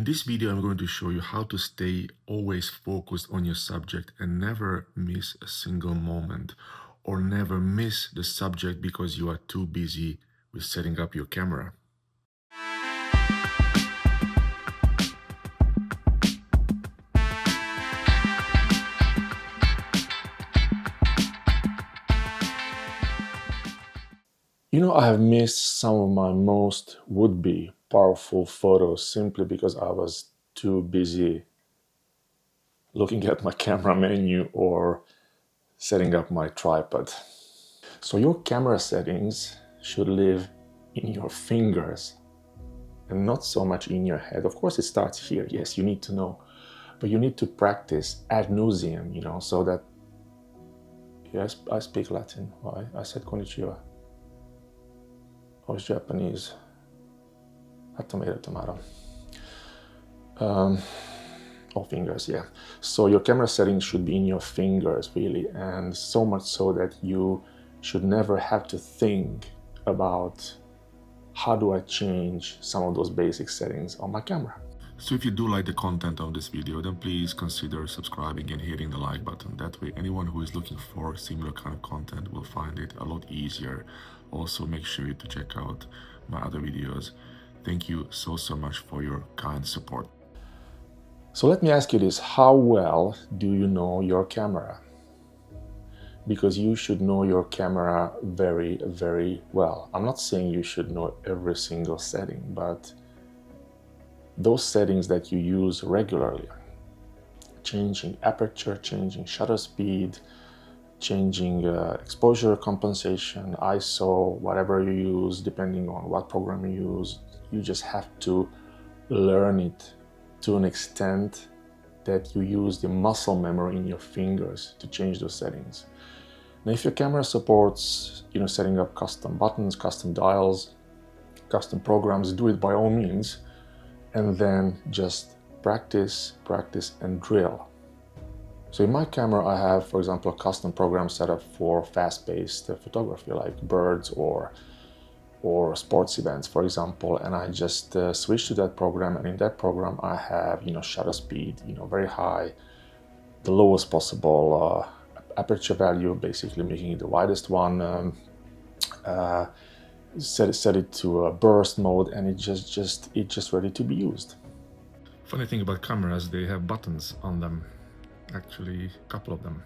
In this video, I'm going to show you how to stay always focused on your subject and never miss a single moment, or never miss the subject because you are too busy with setting up your camera. I have missed some of my most would-be powerful photos simply because I was too busy looking at my camera menu or setting up my tripod. So your camera settings should live in your fingers and not so much in your head. Of course, it starts here. Yes, you need to know, but you need to practice ad nauseum, so that, yes, I speak Latin. Why? I said konnichiwa. I was Japanese. Tomato. All fingers, yeah. So your camera settings should be in your fingers, really, and so much so that you should never have to think about how do I change some of those basic settings on my camera. So if you do like the content of this video, then please consider subscribing and hitting the like button. That way anyone who is looking for similar kind of content will find it a lot easier. Also, make sure to check out my other videos. Thank you so much for your kind support. So let me ask you this: how well do you know your camera? Because you should know your camera very, very well. I'm not saying you should know every single setting, but those settings that you use regularly, changing aperture, changing shutter speed, changing exposure compensation, ISO, whatever you use, depending on what program you use, you just have to learn it to an extent that you use the muscle memory in your fingers to change those settings. Now, if your camera supports, setting up custom buttons, custom dials, custom programs, do it by all means, and then just practice, and drill. So in my camera, I have, for example, a custom program set up for fast-paced photography, like birds or sports events, for example, and I just switch to that program, and in that program I have, shutter speed, very high, the lowest possible aperture value, basically making it the widest one, set it to a burst mode, and it's just ready to be used. Funny thing about cameras, they have buttons on them, actually a couple of them.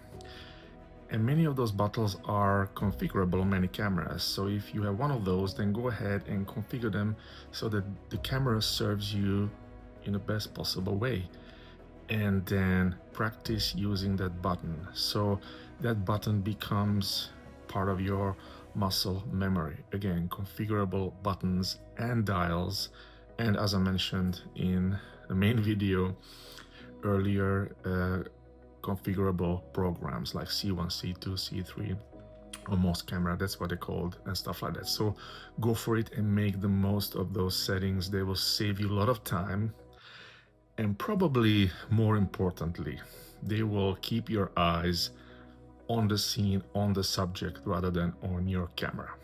And many of those buttons are configurable on many cameras. So if you have one of those, then go ahead and configure them so that the camera serves you in the best possible way. And then practice using that button. So that button becomes part of your muscle memory. Again, configurable buttons and dials. And as I mentioned in the main video earlier, configurable programs like C1, C2, C3, or most camera, that's what they're called, and stuff like that. So go for it and make the most of those settings. They will save you a lot of time, and probably more importantly, they will keep your eyes on the scene, on the subject, rather than on your camera.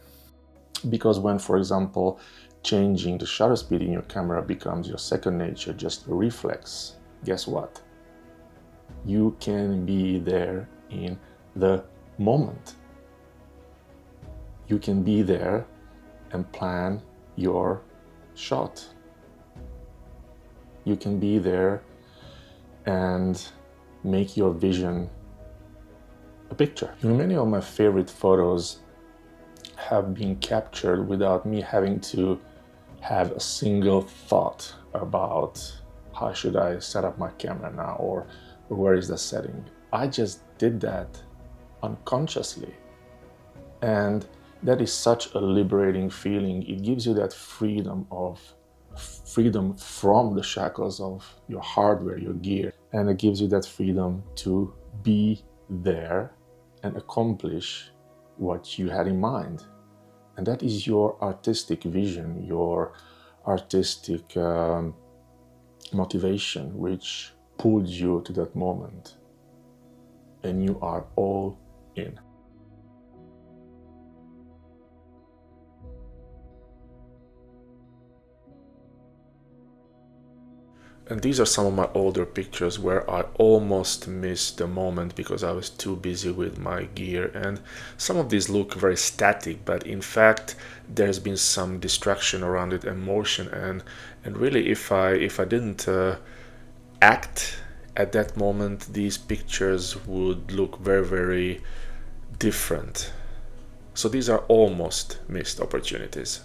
Because when, for example, changing the shutter speed in your camera becomes your second nature, just a reflex, guess what? You can be there in the moment. You can be there and plan your shot. You can be there and make your vision a picture. Many of my favorite photos have been captured without me having to have a single thought about how should I set up my camera now, or where is the setting. I just did that unconsciously, and that is such a liberating feeling. It gives you that freedom from the shackles of your hardware, your gear, and it gives you that freedom to be there and accomplish what you had in mind. And that is your artistic vision, your artistic motivation, which pulled you to that moment, and you are all in. And these are some of my older pictures where I almost missed the moment because I was too busy with my gear. And some of these look very static, but in fact there's been some distraction around it and motion. And really, if I didn't act at that moment, these pictures would look very, very different. So these are almost missed opportunities.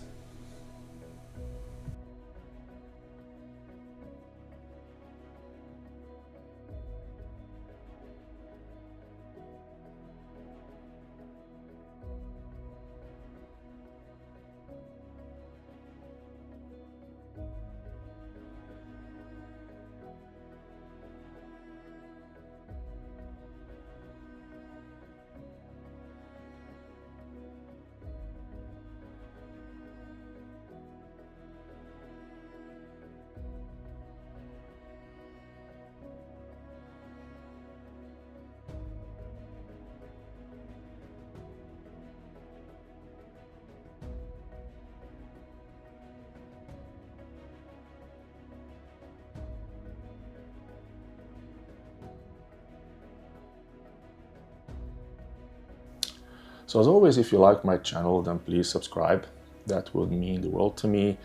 So as always, if you like my channel, then please subscribe. That would mean the world to me.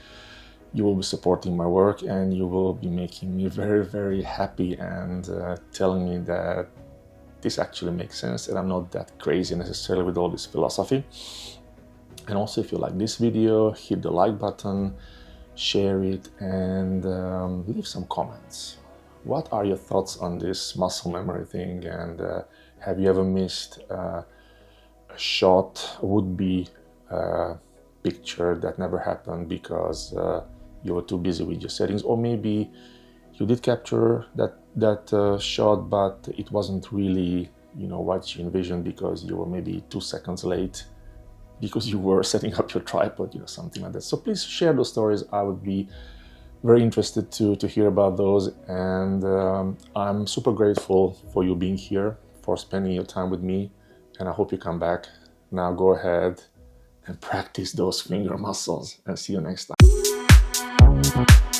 You will be supporting my work and you will be making me very, very happy and telling me that this actually makes sense and I'm not that crazy necessarily with all this philosophy. And also, if you like this video, hit the like button, share it, and leave some comments. What are your thoughts on this muscle memory thing? And have you ever missed a shot, would-be picture that never happened because you were too busy with your settings? Or maybe you did capture that shot, but it wasn't really, you know, what you envisioned because you were maybe 2 seconds late because you were setting up your tripod, you know, something like that. So please share those stories. I would be very interested to hear about those. And I'm super grateful for you being here, for spending your time with me. And I hope you come back. Now go ahead and practice those finger muscles, and see you next time.